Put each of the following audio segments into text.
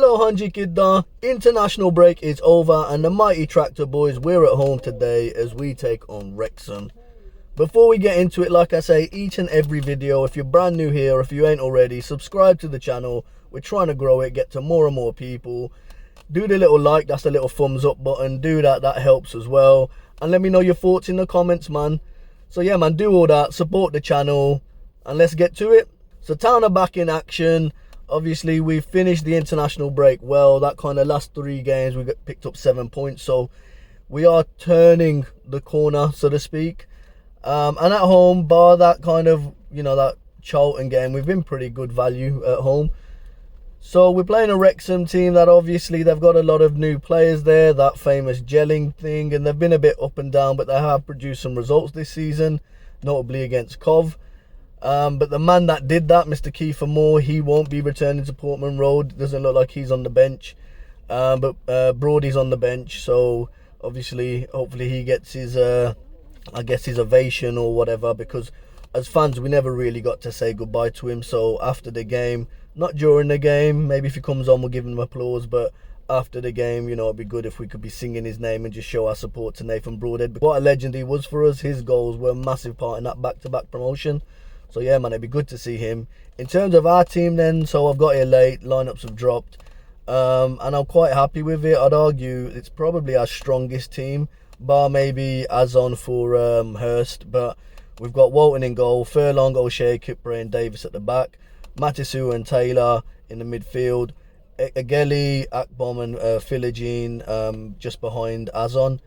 Hello Hanji Kidda, international break is over and the mighty Tractor boys, we're at home today as we take on Wrexham. Before we get into it, like I say, each and every video, if you're brand new here, if you ain't already, subscribe to the channel. We're trying to grow it, get to more and more people. Do the little like, that's the little thumbs up button, do that, that helps as well. And let me know your thoughts in the comments, man. So yeah, man, do all that, support the channel, and let's get to it. So Town are back in action. Obviously, we finished the international break well. That kind of last 3 games, we picked up 7 points. So we are turning the corner, so to speak. And at home, bar that kind of, that Charlton game, we've been pretty good value at home. So we're playing a Wrexham team that obviously they've got a lot of new players there, that famous gelling thing, and they've been a bit up and down, but they have produced some results this season, notably against Cov. But the man that did that, Mr. Kiefer Moore, he won't be returning to Portman Road. Doesn't look like he's on the bench. But Brody's on the bench, so obviously, hopefully he gets his, his ovation or whatever, because as fans, we never really got to say goodbye to him. So after the game, not during the game, maybe if he comes on, we'll give him applause, but after the game, it'd be good if we could be singing his name and just show our support to Nathan Broadhead. What a legend he was for us. His goals were a massive part in that back-to-back promotion. So yeah, man, it'd be good to see him. In terms of our team then, so I've got here late, lineups have dropped, and I'm quite happy with it. I'd argue it's probably our strongest team, bar maybe Azon for Hurst, but we've got Walton in goal, Furlong, O'Shea, Kipre and Davis at the back, Matisu and Taylor in the midfield, Egeli, Akbom and Philogene just behind Azon.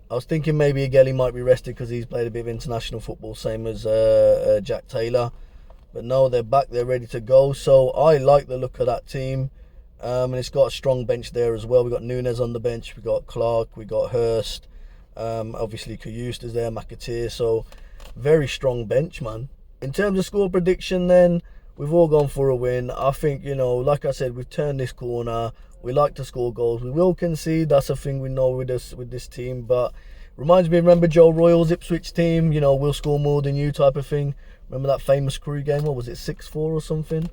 I was thinking maybe Egeli might be rested because he's played a bit of international football, same as Jack Taylor. But no, they're back, they're ready to go. So I like the look of that team. And it's got a strong bench there as well. We've got Nunes on the bench, we've got Clark, we've got Hurst. Obviously Kayust is there, McAteer. So very strong bench, man. In terms of score prediction then, we've all gone for a win. I think, like I said, we've turned this corner. We like to score goals. We will concede. That's a thing we know with this team. But reminds me, remember Joe Royal's Ipswich team? We'll score more than you type of thing. Remember that famous Crew game? What was it, 6-4 or something?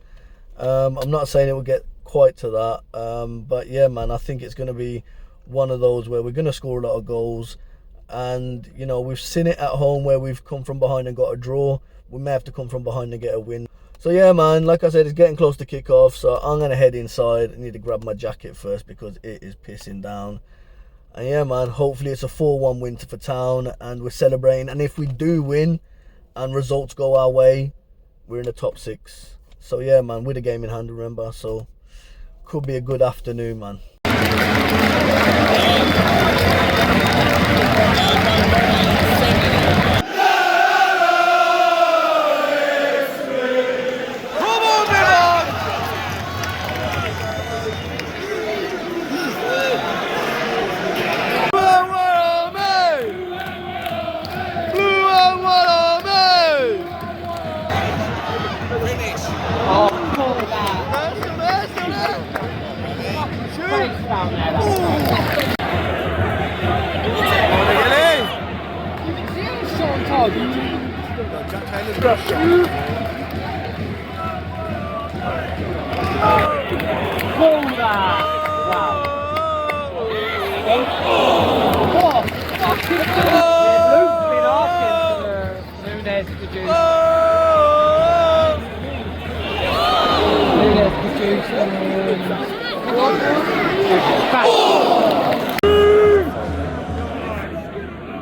I'm not saying it will get quite to that. But yeah, man, I think it's going to be one of those where we're going to score a lot of goals. And, we've seen it at home where we've come from behind and got a draw. We may have to come from behind and get a win. So yeah, man, like I said, it's getting close to kick-off, so I'm going to head inside. I need to grab my jacket first because it is pissing down. And yeah, man, hopefully it's a 4-1 win for Town and we're celebrating. And if we do win and results go our way, we're in the top 6. So yeah, man, with a game in hand, remember. So could be a good afternoon, man.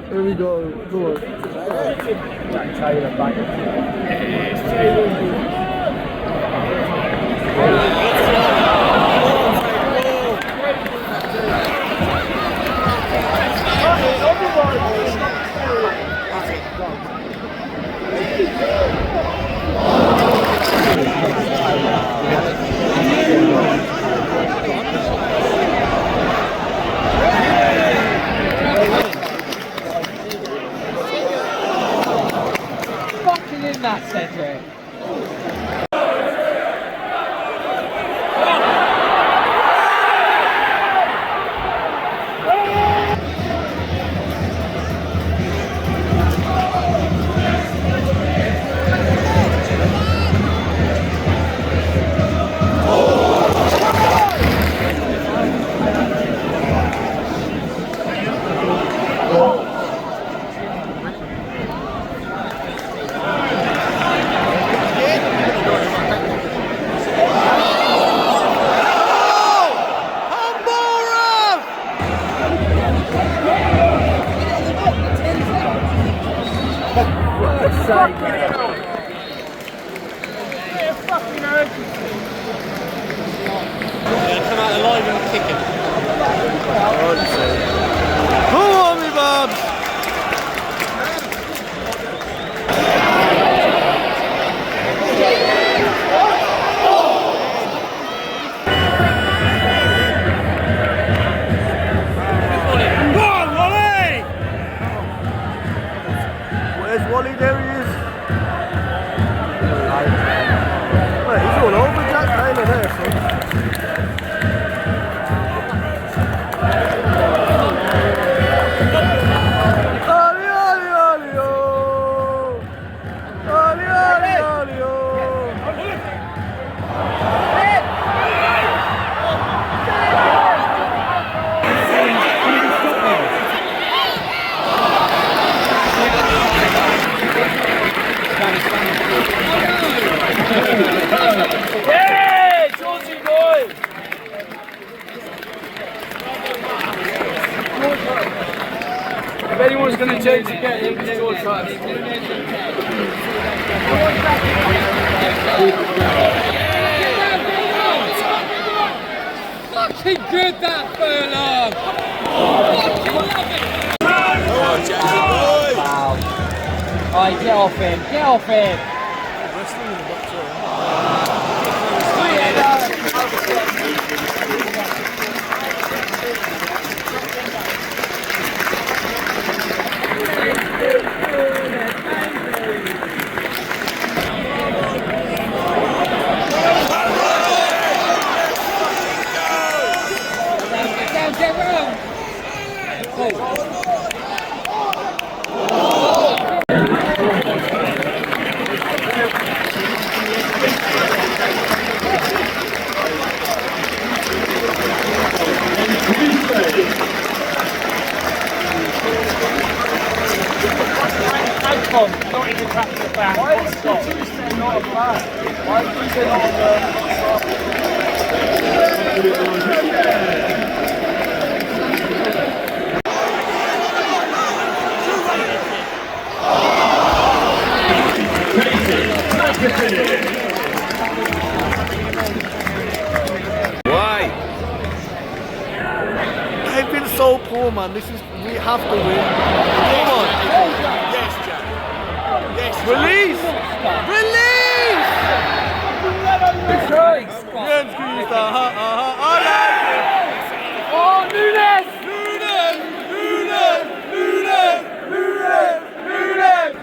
Here we go. Go on. Jack Taylor back. Fucking in that, Cedric. God's sake. Come on, me Babs! Where's Wally? There he is. Wait, he's all over Jack Taylor there, son. Ali, ali, ali, oh. Ali, ali, ali, oh. Yeah, Georgie boy! If anyone's going to change again, it's George first. Fucking good that furlong! Fucking love it! Wow. Alright, get off him, get off him! Not even cracking the back. Why is Tuesday not a plan? Why is Tuesday not on Why? They've been so poor, man. We have to win. Come on. Yes, Jack. Yes, Release! Release! Jens Krista, I like it! Oh, Nunes! Nunes! Nunes! Nunes! Nunes! Nunes!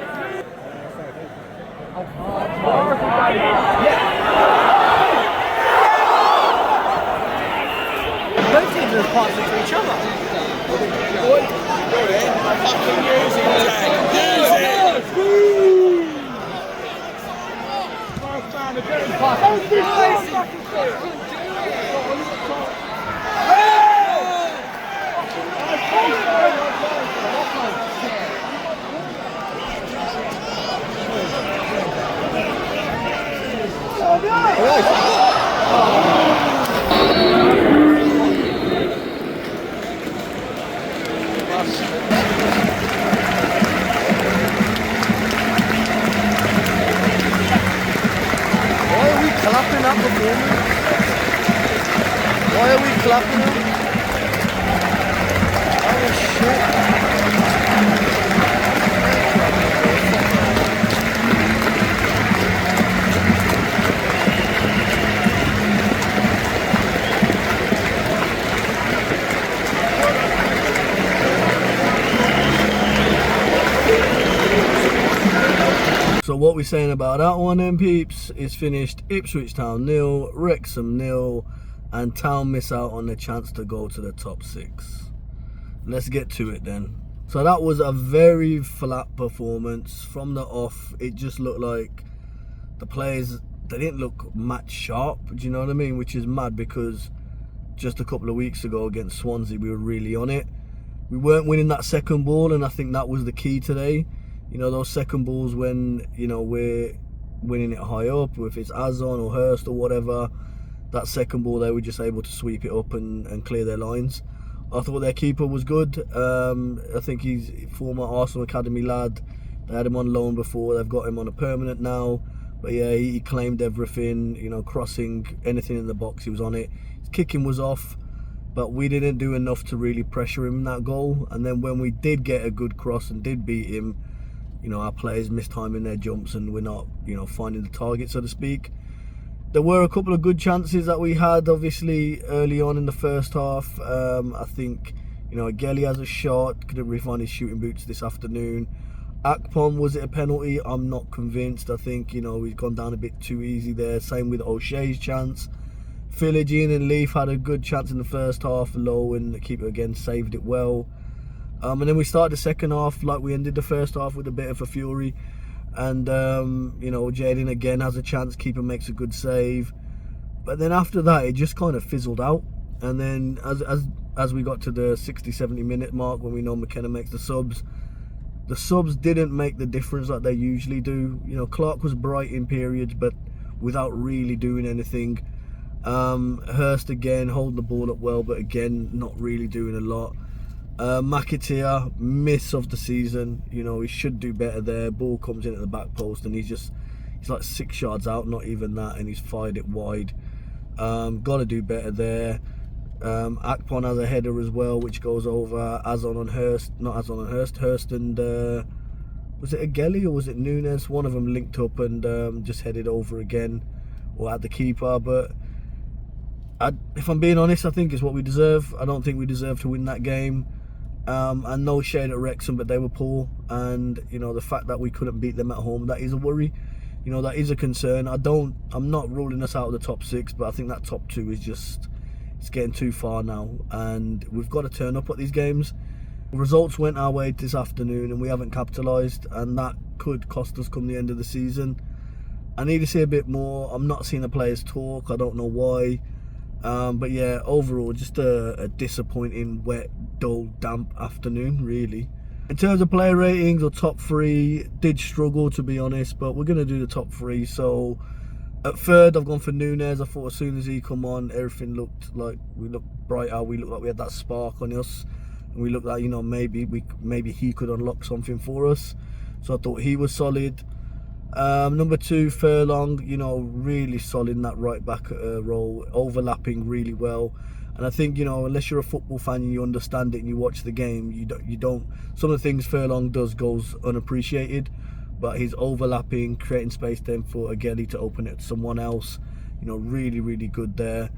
Both teams are passing to each other. fucking use it, Jack. Use it. Why are we clapping that performance? Why are we clapping it? That was shit. So what we're saying about that one then, peeps, is finished Ipswich Town 0, Wrexham 0, and Town miss out on the chance to go to the top 6. Let's get to it then. So that was a very flat performance. From the off, it just looked like the players, they didn't look match sharp, do you know what I mean? Which is mad, because just a couple of weeks ago against Swansea, we were really on it. We weren't winning that second ball, and I think that was the key today. You know, those second balls when, you know, we're winning it high up, if it's Azon or Hurst or whatever, that second ball they were just able to sweep it up and clear their lines. I thought their keeper was good. I think he's a former Arsenal Academy lad. They had him on loan before, they've got him on a permanent now. But yeah, he claimed everything, you know, crossing anything in the box, he was on it. His kicking was off. but we didn't do enough to really pressure him in that goal. And then when we did get a good cross and did beat him, you know, our players mistiming their jumps and we're not, you know, finding the target, so to speak. There were a couple of good chances that we had, obviously, early on in the first half. I think, you know, Gelly has a shot, couldn't really find his shooting boots this afternoon. Akpom, was it a penalty? I'm not convinced. I think, you know, he's gone down a bit too easy there. Same with O'Shea's chance. Philogene and Leaf had a good chance in the first half, low, and the keeper again saved it well. And then we started the second half like we ended the first half, with a bit of a fury. And, you know, Jaden again has a chance, keeper makes a good save. But then after that, it just kind of fizzled out. And then as we got to the 60-70 minute mark, when we know McKenna makes the subs didn't make the difference like they usually do. You know, Clark was bright in periods, but without really doing anything. Hurst again holding the ball up well, but again not really doing a lot. McAteer, miss of the season. You know, he should do better there. Ball comes in at the back post and he's like 6 yards out, not even that, and he's fired it wide. Got to do better there. Akpon has a header as well, which goes over Hurst and was it Agelli or was it Nunes? One of them linked up and just headed over again, or at the keeper. But if I'm being honest, I think it's what we deserve. I don't think we deserve to win that game. And no shade at Wrexham, but they were poor, and you know, the fact that we couldn't beat them at home, that is a worry. You know, that is a concern. I'm not ruling us out of the top 6, but I think that top 2 is just, it's getting too far now, and we've got to turn up at these games. Results went our way this afternoon and we haven't capitalised, and that could cost us come the end of the season. I need to see a bit more. I'm not seeing the players talk, I don't know why. But yeah, overall just a disappointing, wet, dull, damp afternoon really. In terms of player ratings or top 3, did struggle to be honest, but we're going to do the top 3. So at third I've gone for Nunes. I thought as soon as he come on, everything looked like, we looked brighter, we looked like we had that spark on us, and we looked like, you know, maybe he could unlock something for us. So I thought he was solid. Number 2, Furlong, you know, really solid in that right back role, overlapping really well. And I think, you know, unless you're a football fan and you understand it and you watch the game, you don't some of the things Furlong does goes unappreciated, but he's overlapping, creating space then for Agelli to open it to someone else, you know, really, really good there.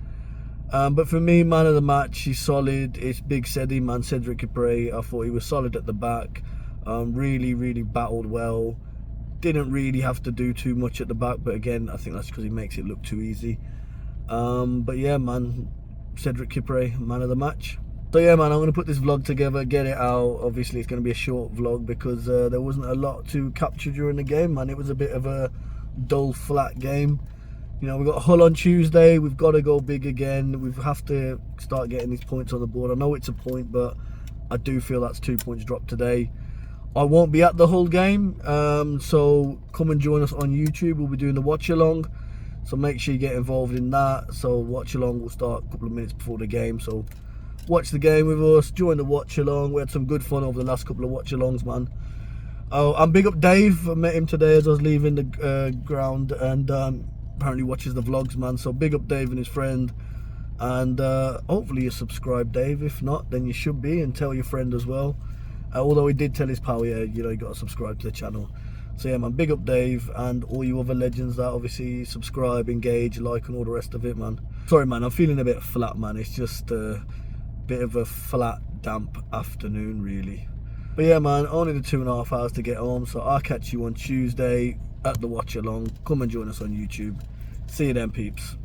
But for me, man of the match, he's solid. It's Big Sedi, man, Cedric Capre. I thought he was solid at the back, really, really battled well. Didn't really have to do too much at the back, but again, I think that's because he makes it look too easy. But yeah, man, Cedric Capre, man of the match. So yeah, man, I'm going to put this vlog together, get it out. Obviously, it's going to be a short vlog because there wasn't a lot to capture during the game, man. It was a bit of a dull, flat game. You know, we've got Hull on Tuesday. We've got to go big again. We have to start getting these points on the board. I know it's a point, but I do feel that's 2 points dropped today. I won't be at the Hull game, so come and join us on YouTube. We'll be doing the watch along, so make sure you get involved in that. So watch along will start a couple of minutes before the game, so watch the game with us, join the watch along. We had some good fun over the last couple of watch alongs, man. Oh, and big up Dave. I met him today as I was leaving the ground, and apparently watches the vlogs, man. So big up Dave and his friend, and hopefully you're subscribed, Dave. If not, then you should be, and tell your friend as well. Although he did tell his pal, yeah, you know, you got to subscribe to the channel. So yeah, man, big up Dave and all you other legends that obviously subscribe, engage, like, and all the rest of it, man. Sorry, man, I'm feeling a bit flat, man. It's just a bit of a flat, damp afternoon, really. But yeah, man, only the 2.5 hours to get home, so I'll catch you on Tuesday at the watch along. Come and join us on YouTube. See you then, peeps.